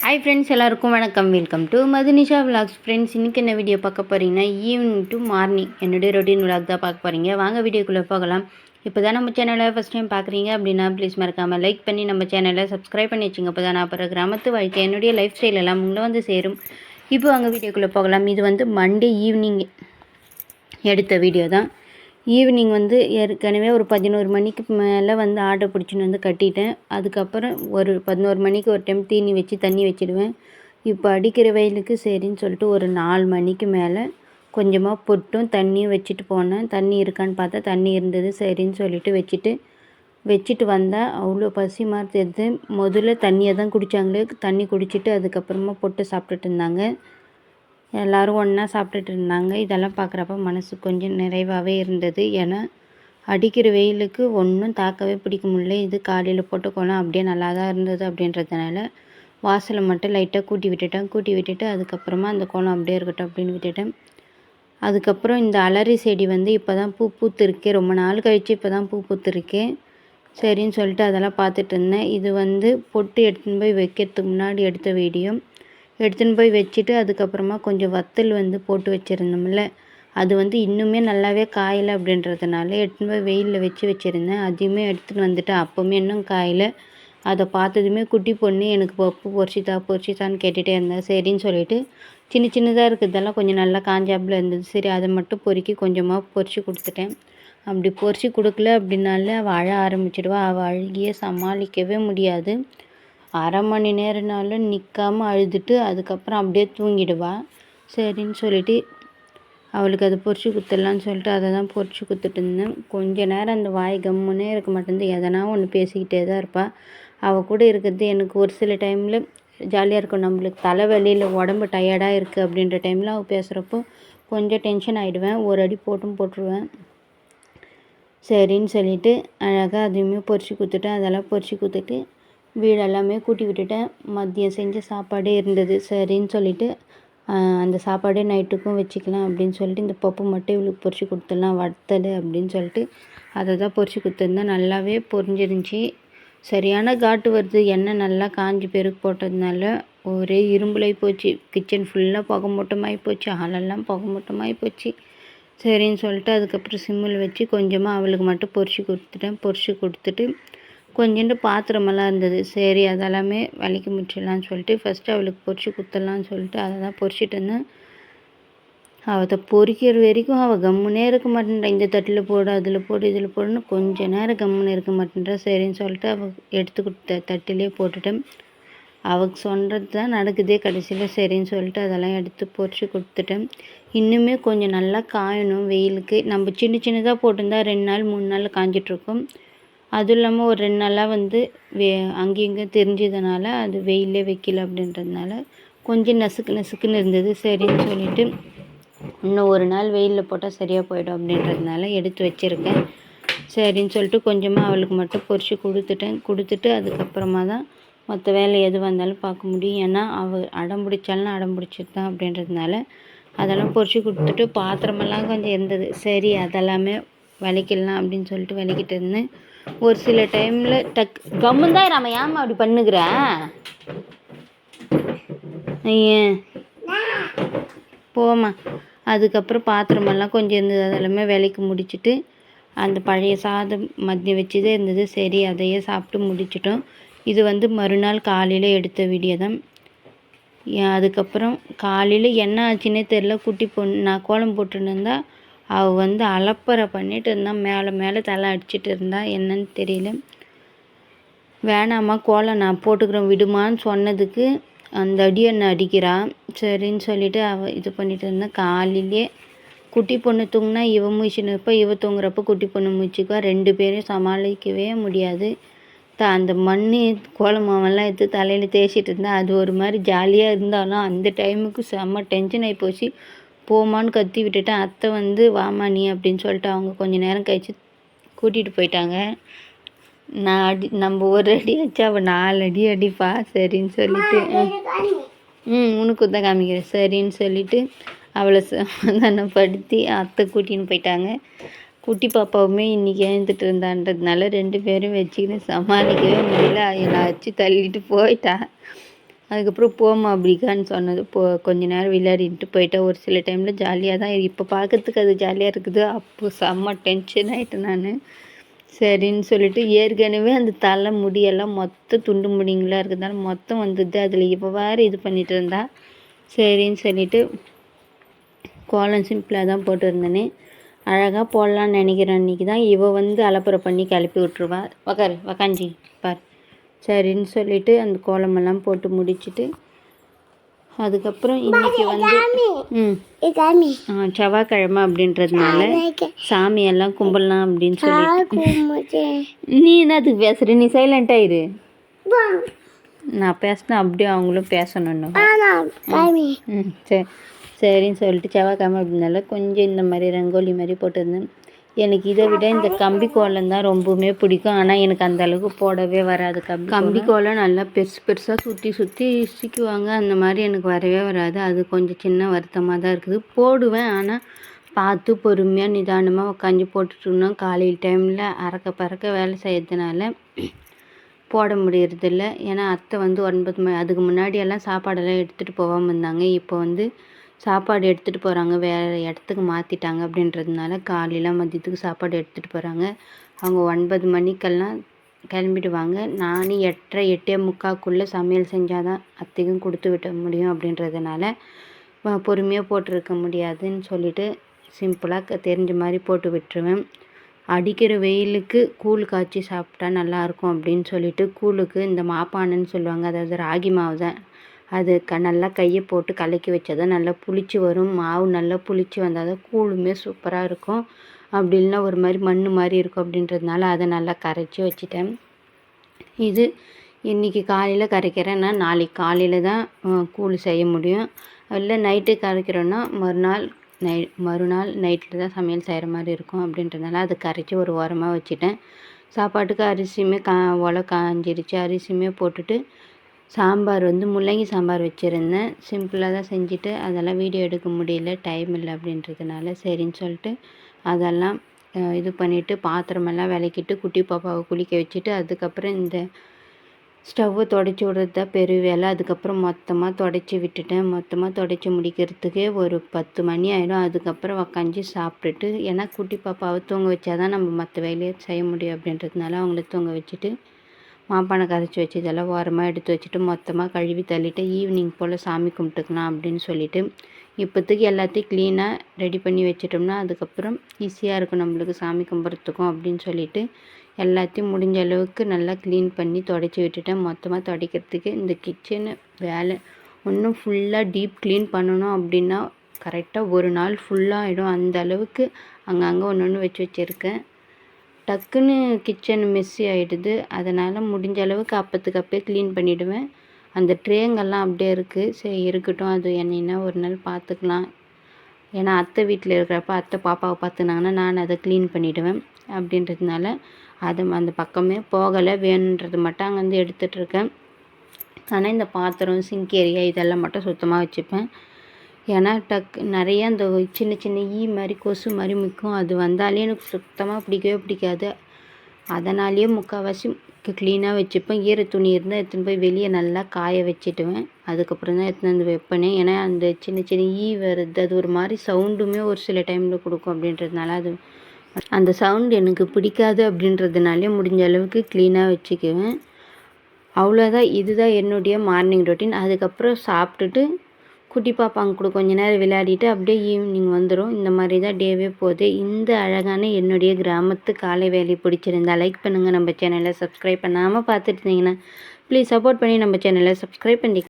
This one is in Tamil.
ஹாய் ஃப்ரெண்ட்ஸ், எல்லாருக்கும் வணக்கம். Welcome to Madhunisha vlogs. Friends, இன்றைக்கி என்ன வீடியோ பார்க்க போகிறீங்கன்னா, ஈவினிங் டு மார்னிங் என்னுடைய ரொட்டீன் விலாக் தான் பார்க்க போகிறீங்க. வாங்க வீடியோக்குள்ளே போகலாம். இப்போ தான் நம்ம சேனலை ஃபஸ்ட் டைம் பார்க்குறீங்க அப்படின்னா ப்ளீஸ் மறக்காமல் லைக் பண்ணி நம்ம சேனலை சப்ஸ்கிரைப் பண்ணி வச்சுங்க. அப்போ தான் நான் அப்புறம் கிராமத்து வாழ்க்கை என்னுடைய லைஃப் ஸ்டைல் எல்லாம் உங்களை வந்து சேரும். இப்போ வாங்க வீடியோக்குள்ளே போகலாம். இது வந்து மண்டே ஈவினிங் எடுத்த வீடியோ தான். ஈவினிங் வந்து ஏற்கனவே ஒரு 11 மணிக்கு மேலே வந்து ஆட்டோ பிடிச்சின்னு வந்து கட்டிட்டேன். அதுக்கப்புறம் ஒரு 11 மணிக்கு ஒரு டைம் தீனி வச்சு தண்ணி வச்சுடுவேன். இப்போ அடிக்கிற வெயிலுக்கு சரின்னு சொல்லிட்டு ஒரு 4 மணிக்கு மேலே கொஞ்சமாக பொட்டும் தண்ணியும் வச்சுட்டு போனேன். தண்ணி இருக்கான்னு பார்த்தா தண்ணி இருந்தது. சரின்னு சொல்லிட்டு வச்சுட்டு வந்தால் அவ்வளோ பசி மாதிரி தெரியுது. முதல்ல தண்ணியை தான் குடித்தாங்களே. தண்ணி குடிச்சிட்டு அதுக்கப்புறமா பொட்டு சாப்பிட்டுட்டு இருந்தாங்க. எல்லோரும் ஒன்றா சாப்பிட்டுட்டு இருந்தாங்க. இதெல்லாம் பார்க்குறப்ப மனசு கொஞ்சம் நிறைவாகவே இருந்தது. ஏன்னா அடிக்கிற வெயிலுக்கு ஒன்றும் தாக்கவே பிடிக்க முடியல. இது காலையில் போட்ட கோலம் அப்படியே நல்லா தான் இருந்தது. அப்படின்றதுனால வாசலை மட்டும் லைட்டாக கூட்டி விட்டுட்டு அதுக்கப்புறமா அந்த கோலம் அப்படியே இருக்கட்டும் அப்படின்னு விட்டுட்டேன். அதுக்கப்புறம் இந்த அலரி செடி வந்து இப்போ தான் பூ பூத்துருக்கேன். ரொம்ப நாள் கழித்து இப்போ தான் பூ பூத்துருக்கேன். சரின்னு சொல்லிட்டு அதெல்லாம் பார்த்துட்டு இருந்தேன். இது வந்து பொட்டு எடுத்துன்னு போய் வைக்கிறதுக்கு முன்னாடி எடுத்த வீடியோ. எடுத்துன்னு போய் வச்சுட்டு அதுக்கப்புறமா கொஞ்சம் வத்தல் வந்து போட்டு வச்சுருந்தோம்ல, அது வந்து இன்னுமே நல்லாவே காயலை. அப்படின்றதுனால எடுத்துன்னு போய் வெயிலில் வச்சுருந்தேன். அதையுமே எடுத்துன்னு வந்துட்டு அப்போவுமே இன்னும் காயலை. அதை பார்த்ததுமே குட்டி பொண்ணு எனக்கு பப்பு பொரிச்சித்தான்னு கேட்டுகிட்டே இருந்தேன். சரின்னு சொல்லிவிட்டு சின்னதாக இருக்கிறதெல்லாம் கொஞ்சம் நல்லா காஞ்சாப்பில் இருந்தது. சரி, அதை மட்டும் பொறுக்கி கொஞ்சமாக பொரிச்சு கொடுத்துட்டேன். அப்படி பொரிச்சு கொடுக்கல அப்படின்னாலே அவள் அழ ஆரம்பிச்சிடுவா. அவள் அழுகியே சமாளிக்கவே முடியாது. அரை மணி நேரம்னாலும் நிற்காமல் அழுதுட்டு அதுக்கப்புறம் அப்படியே தூங்கிடுவா. சரின்னு சொல்லிவிட்டு அவளுக்கு அதை பொரிச்சு கொடுத்துடலான்னு சொல்லிட்டு அதை தான் பொரிச்சு கொடுத்துட்டு இருந்தேன். கொஞ்ச நேரம் அந்த வாய் கம்முன்னே இருக்க மாட்டேங்குது. எதனா ஒன்று பேசிக்கிட்டே தான் இருப்பாள். அவள் கூட இருக்கிறது எனக்கு ஒரு சில டைமில் ஜாலியாக இருக்கும். நம்மளுக்கு தலைவலியில் உடம்பு டயர்டாக இருக்குது அப்படின்ற டைமில் அவள் பேசுகிறப்போ கொஞ்சம் டென்ஷன் ஆகிடுவேன். ஒரு அடி போட்டுருவேன். சரின்னு சொல்லிவிட்டு அழகாக அதையுமே பொரிச்சு கொடுத்துட்டேன். அதெல்லாம் பொரிச்சு கொடுத்துட்டு வீடு எல்லாமே கூட்டி விட்டுட்டேன். மதியம் செஞ்ச சாப்பாடே இருந்தது. சரின்னு சொல்லிவிட்டு அந்த சாப்பாடே நைட்டுக்கும் வச்சுக்கலாம் அப்படின்னு சொல்லிட்டு இந்த பப்பு மட்டும் இவளுக்கு பொரிச்சு கொடுத்துடலாம் வத்தல் அப்படின்னு சொல்லிட்டு அதை தான் பொரிச்சு கொடுத்துருந்தேன். நல்லாவே பொரிஞ்சிருந்துச்சி. சரியான காட்டு வருது. எண்ணெய் நல்லா காஞ்சி பெருக்கு போட்டதுனால ஒரே இரும்புலாகி போச்சு. கிச்சன் ஃபுல்லாக புகை மூட்டமாகி போச்சு. ஹாலெல்லாம் புகை மூட்டமாகி போச்சு. சரின்னு சொல்லிட்டு அதுக்கப்புறம் சிம்மில் வச்சு கொஞ்சமாக அவளுக்கு மட்டும் பொரிச்சு கொடுத்துட்டேன். பொரிச்சு கொடுத்துட்டு கொஞ்சோண்டு பாத்திரமெல்லாம் இருந்தது. சரி, அதெல்லாமே விலைக்கு முடிச்சிடலான்னு சொல்லிட்டு ஃபஸ்ட்டு அவளுக்கு பொரிச்சு கொடுத்துடலான்னு சொல்லிட்டு அதை தான் பொரிச்சிட்டு இருந்தேன். அவள் பொரிக்கிற வரைக்கும் அவள் கம்முன்னே இருக்க மாட்டேன்றா. இந்த தட்டில் போடு, அதில் போடு, இதில் போடுன்னு கொஞ்சம் நேரம் கம்முன்னு இருக்க மாட்டேன்றா. சரின்னு சொல்லிட்டு அவள் எடுத்து கொடுத்த தட்டிலே போட்டுட்டேன். அவளுக்கு சொல்கிறது தான் நடக்குதே கடைசியில். சரின்னு சொல்லிட்டு அதெல்லாம் எடுத்து பொரிச்சு கொடுத்துட்டேன். இன்னுமே கொஞ்சம் நல்லா காயணும் வெயிலுக்கு. நம்ம சின்னதாக போட்டிருந்தா 2 நாள் 3 நாள் காஞ்சிட்ருக்கோம். அதுவும் இல்லாமல் ஒரு 2 நாளாக வந்து அங்கேயும் இங்கேயும் தெரிஞ்சதுனால அது வெயிலே வைக்கல. அப்படின்றதுனால கொஞ்சம் நசுக்குன்னு இருந்தது. சரின்னு சொல்லிவிட்டு இன்னும் ஒரு நாள் வெயிலில் போட்டால் சரியாக போயிடும் அப்படின்றதுனால எடுத்து வச்சுருக்கேன். சரின்னு சொல்லிட்டு கொஞ்சமாக அவளுக்கு மட்டும் பொரிச்சு கொடுத்துட்டு அதுக்கப்புறமா தான் மற்ற வேலை எது வந்தாலும் பார்க்க முடியும். ஏன்னா அவள் அடம் பிடிச்சிட்டு தான் அப்படின்றதுனால அதெல்லாம் பொரிச்சு கொடுத்துட்டு பாத்திரமெல்லாம் கொஞ்சம் இருந்தது. சரி, அதெல்லாமே விளக்கிடலாம் அப்படின்னு சொல்லிட்டு விளக்கிட்டு இருந்தேன். ஒரு சில டைமில் கம்முந்தான் நம்ம ஏம்மா அப்படி பண்ணுகிற போமா. அதுக்கப்புறம் பாத்திரமெல்லாம் கொஞ்சம் இருந்தது. அதெல்லாமே விலைக்கு முடிச்சுட்டு அந்த பழைய சாதம் மதியம் வச்சுதே இருந்தது. சரி, அதையே சாப்பிட்டு முடிச்சிட்டோம். இது வந்து மறுநாள் காலையில் எடுத்த வீடியோ தான். அதுக்கப்புறம் காலையில் என்ன ஆச்சுன்னே தெரில. குட்டி பொண்ணு நான் கோலம் போட்டுன்னு இருந்தால் அவள் வந்து அலப்பறை பண்ணிட்டு இருந்தால் மேலே தலை அடிச்சிட்டு இருந்தா. என்னன்னு தெரியல. வேணாம்மா கோலம் நான் போட்டுக்கிறேன் விடுமான்னு சொன்னதுக்கு அந்த அடி என்ன அடிக்கிறான். சரின்னு சொல்லிவிட்டு அவள் இது பண்ணிட்டு இருந்தா. காலையிலே குட்டி பொண்ணு தூங்கினா இவன் மூச்சுன்னு இருப்பா, இவ தூங்குறப்போ குட்டி பொண்ணு மூச்சுக்குவா. 2 பேரையும் சமாளிக்கவே முடியாது. அந்த மண் கோலம் மாவெல்லாம் எடுத்து தலையில் தேய்ச்சிட்டு இருந்தா. அது ஒரு மாதிரி ஜாலியாக இருந்தாலும் அந்த டைமுக்கு செம்ம டென்ஷன் ஆகி போச்சு. போமான்னு கத்தி விட்டுட்டேன். அத்தை வந்து வாமா நீ அப்படின்னு சொல்லிட்டு அவங்க கொஞ்சம் நேரம் கழித்து கூட்டிகிட்டு போயிட்டாங்க. நம்ம ஒரு அடி வச்சு அவள் 4 அடி அடிப்பா. சரின்னு சொல்லிட்டு உனக்கு தான் காமிக்கிறேன். சரின்னு சொல்லிட்டு அவளை சமாதானப்படுத்தி அத்தை கூட்டின்னு போயிட்டாங்க. குட்டி பாப்பாவுமே இன்றைக்கி எழுந்துட்டு இருந்தான்றதுனால 2 பேரும் வச்சுக்கின்னு சமாளிக்கவே முடியல. என்னை வச்சு தள்ளிட்டு போயிட்டா. அதுக்கப்புறம் போம்மா அப்படிக்கான்னு சொன்னது கொஞ்ச நேரம் விளையாடிட்டு போயிட்டேன். ஒரு சில டைமில் ஜாலியாக தான் இப்போ பார்க்கறதுக்கு அது ஜாலியாக இருக்குது. அப்போது செம்ம டென்ஷன் ஆகிட்டேன் நான். சரின்னு சொல்லிட்டு ஏற்கனவே அந்த தலை முடியெல்லாம் மொத்தம் துண்டு முடிங்களாக இருக்கிறதால மொத்தம் வந்துடுது. அதில் இப்போ வேறு இது பண்ணிகிட்டு இருந்தா சரின்னு சொல்லிட்டு கோலம் சிம்பிளாக தான் போட்டுருந்தேனே. அழகாக போடலான்னு நினைக்கிறேன். அன்றைக்கி தான் வந்து அலப்பறை பண்ணி கிளப்பி விட்ருவா. உக்காஞ்சி பார். சரின்னு சொல்லிட்டு அந்த கோலமெல்லாம் போட்டு முடிச்சுட்டு அதுக்கப்புறம் இன்றைக்கி செவ்வாய்க்கிழமை அப்படின்றதுனால சாமியெல்லாம் கும்பிடலாம் அப்படின்னு சொல்லிட்டு நீ என்னத்துக்கு பேசுகிற? நீ சைலண்ட் ஆயிரு. நான் பேசினேன் அப்படியே அவங்களும் பேசணும். சரி சரின்னு சொல்லிட்டு செவ்வாய்க்கிழமை அப்படின்னால கொஞ்சம் இந்த மாதிரி ரங்கோலி மாதிரி போட்டிருந்தேன். எனக்கு இதை விட இந்த கம்பி கோலம் தான் ரொம்பவுமே பிடிக்கும். ஆனால் எனக்கு அந்த அளவுக்கு போடவே வராது. கம்பி கோலம் நல்லா பெருசாக சுற்றி சிக்குவாங்க. அந்த மாதிரி எனக்கு வரவே வராது. அது கொஞ்சம் சின்ன வருத்தமாக தான் இருக்குது. போடுவேன், ஆனால் பார்த்து பொறுமையாக நிதானமாக உட்காந்து போட்டுட்டோம்னா காலையில் டைமில் அறக்க பறக்க வேலை செய்யறதுனால போட முடியறதில்ல. ஏன்னா அத்தை 9 மணி அதுக்கு முன்னாடியெல்லாம் சாப்பாடெல்லாம் எடுத்துகிட்டு போகாமல் இருந்தாங்க. இப்போ சாப்பாடு எடுத்துகிட்டு போகிறாங்க, வேறு இடத்துக்கு மாற்றிட்டாங்க அப்படின்றதுனால காலையில் மதியத்துக்கு சாப்பாடு எடுத்துகிட்டு போகிறாங்க. அவங்க 9 மணிக்கெல்லாம் கிளம்பிடுவாங்க. நானும் 8:30 8:45 சமையல் செஞ்சால் தான் அத்தைக்கும் கொடுத்து விட முடியும். அப்படின்றதுனால பொறுமையாக போட்டிருக்க முடியாதுன்னு சொல்லிட்டு சிம்பிளாக தெரிஞ்ச மாதிரி போட்டு விட்டுருவேன். அடிக்கிற வெயிலுக்கு கூழ் காய்ச்சி சாப்பிட்டா நல்லாயிருக்கும் அப்படின்னு சொல்லிட்டு கூழுக்கு இந்த மாப்பானைன்னு சொல்லுவாங்க, அதாவது ராகி மாவு தான். அது நல்லா கையை போட்டு கலக்கி வச்சாதான் நல்லா புளிச்சு வரும். மாவு நல்லா புளிச்சு வந்தால் தான் கூழுமே சூப்பராக இருக்கும். அப்படி இல்லைன்னா ஒரு மாதிரி மண் மாதிரி இருக்கும். அப்படின்றதுனால அதை நல்லா கரைச்சி வச்சுட்டேன். இது இன்றைக்கி காலையில் கரைக்கிறேன்னா நாளைக்கு காலையில் தான் கூழ் செய்ய முடியும். இல்லை நைட்டு கரைக்கிறோன்னா மறுநாள் நைட்டில் தான் சமையல் செய்கிற மாதிரி இருக்கும். அப்படின்றதுனால அதை கரைச்சி ஒரு ஓரமாக வச்சுட்டேன். சாப்பாட்டுக்கு அரிசியுமே ஒலை காஞ்சிருச்சு. அரிசியுமே போட்டுட்டு சாம்பார் முள்ளங்கி சாம்பார் வச்சுருந்தேன். சிம்பிளாக தான் செஞ்சுட்டு அதெல்லாம் வீடியோ எடுக்க முடியல, டைம் இல்லை அப்படின்றதுனால சரின்னு சொல்லிட்டு அதெல்லாம் இது பண்ணிவிட்டு பாத்திரமெல்லாம் விளக்கிட்டு குட்டி பாப்பாவை குளிக்க வச்சுட்டு அதுக்கப்புறம் இந்த ஸ்டவ்வை துடைச்சி விட்றது தான் பெரிய வேலை. அதுக்கப்புறம் மொத்தமாக துடைச்சி விட்டுட்டேன். மொத்தமாக துடைச்சி முடிக்கிறதுக்கே ஒரு 10 மணி ஆகிடும். அதுக்கப்புறம் உக்காஞ்சி சாப்பிட்டுட்டு, ஏன்னா குட்டி பாப்பாவை தூங்க வச்சா தான் நம்ம மற்ற வேலையை செய்ய முடியும். அப்படின்றதுனால அவங்கள தூங்க வச்சுட்டு மாப்பானை கரைச்சி வச்சு இதெல்லாம் ஓரமாக எடுத்து வச்சுட்டு மொத்தமாக கழுவி தள்ளிட்டு ஈவினிங் போல் சாமி கும்பிட்டுக்கலாம் அப்படின்னு சொல்லிட்டு இப்போதைக்கு எல்லாத்தையும் க்ளீனாக ரெடி பண்ணி வச்சிட்டோம்னா அதுக்கப்புறம் ஈஸியாக இருக்கும் நம்மளுக்கு சாமி கும்பிட்றதுக்கும் அப்படின்னு சொல்லிட்டு எல்லாத்தையும் முடிஞ்ச அளவுக்கு நல்லா க்ளீன் பண்ணி துடைச்சி விட்டுட்டேன். மொத்தமாக துடைக்கிறதுக்கு இந்த கிச்சனு வேலை இன்னும் ஃபுல்லாக டீப் க்ளீன் பண்ணணும் அப்படின்னா கரெக்டாக ஒரு நாள் ஃபுல்லாக ஆகிடும். அந்த அளவுக்கு அங்கங்கே ஒன்று வச்சு வச்சுருக்கேன். டக்குன்னு கிச்சன் மெஸ்ஸி ஆகிடுது. அதனால் முடிஞ்ச அளவுக்கு அப்போத்துக்கு அப்போயே க்ளீன் பண்ணிவிடுவேன். அந்த ட்ரேங்கெல்லாம் அப்படியே இருக்குது. சரி இருக்கட்டும், அது என்னென்னா ஒரு நாள் பார்த்துக்கலாம். ஏன்னா அத்தை வீட்டில் இருக்கிறப்ப அத்தை பாப்பாவை பார்த்துனாங்கன்னா நான் அதை க்ளீன் பண்ணிவிடுவேன். அப்படின்றதுனால அந்த பக்கமே போகலை. வேணுன்றது மட்டும் அங்கேருந்து எடுத்துகிட்ருக்கேன். ஆனால் இந்த பாத்திரம் சிங்க் ஏரியா இதெல்லாம் மட்டும் சுத்தமாக வச்சுப்பேன். ஏன்னா நிறைய அந்த சின்ன சின்ன மாதிரி கொசு மாதிரி மிக்கும். அது வந்தாலே எனக்கு சுத்தமாக பிடிக்கவே பிடிக்காது. அதனாலேயே முக்கால்வாசி க்ளீனாக வச்சுப்பேன். ஈர துணி இருந்தால் எடுத்துன்னு போய் வெளியே நல்லா காய வச்சுட்டுவேன். அதுக்கப்புறம் தான் எடுத்துன்னு வந்து வைப்பேனே. ஏன்னா அந்த சின்ன சின்ன வருது, அது ஒரு மாதிரி சவுண்டுமே ஒரு சில டைமில் கொடுக்கும். அப்படின்றதுனால அந்த சவுண்டு எனக்கு பிடிக்காது. அப்படின்றதுனாலே முடிஞ்ச அளவுக்கு க்ளீனாக வச்சுக்குவேன். அவ்வளோதான். இதுதான் என்னுடைய மார்னிங் ரொட்டீன். அதுக்கப்புறம் சாப்பிட்டுட்டு குட்டி பாப்பாங்க கூட கொஞ்ச நேரம் விளையாடிட்டு அப்படியே ஈவினிங் வந்துடும். இந்த மாதிரி தான் டேவே போகுது. இந்த அழகான என்னுடைய கிராமத்து காலை வேலை பிடிச்சிருந்தா லைக் பண்ணுங்கள். நம்ம சேனலை சப்ஸ்கிரைப் பண்ணாமல் பார்த்துட்டு இருந்தீங்கன்னா ப்ளீஸ் சப்போர்ட் பண்ணி நம்ம சேனலை சப்ஸ்கிரைப் பண்ணி